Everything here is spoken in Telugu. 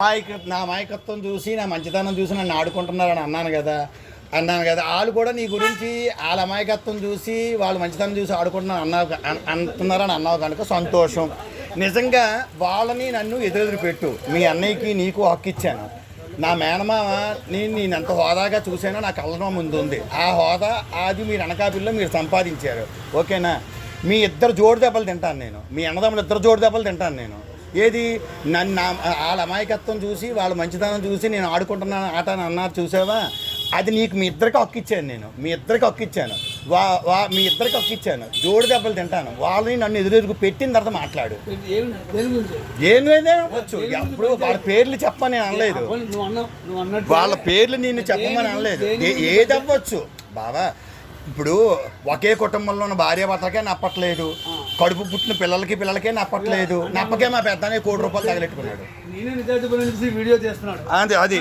నా మాయకత్వం చూసి నా మంచితనం చూసి నన్ను ఆడుకుంటున్నారని అన్నాను కదా వాళ్ళు కూడా నీ గురించి వాళ్ళ అమాయకత్వం చూసి వాళ్ళు మంచితనం చూసి అంటున్నారని అన్నావు కనుక సంతోషం. నిజంగా వాళ్ళని నన్ను ఎదురెదురు పెట్టు. మీ అన్నయ్యకి నీకు హక్కు ఇచ్చాను. నా మేనమామ నేను ఎంత హోదాగా చూసానో నా కళ్ళ ముందు ఉంది. ఆ హోదా అది మీరు అనకాపల్లిలో మీరు సంపాదించారు. ఓకేనా? మీ ఇద్దరు జోడు దెబ్బలు తింటాను నేను. మీ అన్నదమ్ములు ఇద్దరు జోడు దెబ్బలు తింటాను నేను. ఏది నన్ను వాళ్ళ అమాయకత్వం చూసి వాళ్ళ మంచితనం చూసి నేను ఆడుకుంటున్నాను ఆట అని అన్నారు చూసావా? అది నీకు మీ ఇద్దరికి హక్కు ఇచ్చాను. నేను మీ ఇద్దరికి హక్కు ఇచ్చాను. మీ ఇద్దరికి హక్కు ఇచ్చాను. జోడు దెబ్బలు తింటాను. వాళ్ళని నన్ను ఎదురెదురు పెట్టిన తర్వాత మాట్లాడు. ఏమొచ్చు అప్పుడు వాళ్ళ పేర్లు చెప్పమని నేను అనలేదు. వాళ్ళ పేర్లు నేను చెప్పమని అనలేదు. ఏది అవ్వచ్చు బావా. ఇప్పుడు ఒకే కుటుంబంలో ఉన్న భార్యాభర్తలకే నప్పట్లేదు. కడుపు పుట్టిన పిల్లలకే నప్పట్లేదు. నప్పకే మా పెద్దనే ₹1 కోటి తగలెట్టుకున్నాడు. వీడియో చేస్తున్నాడు. అది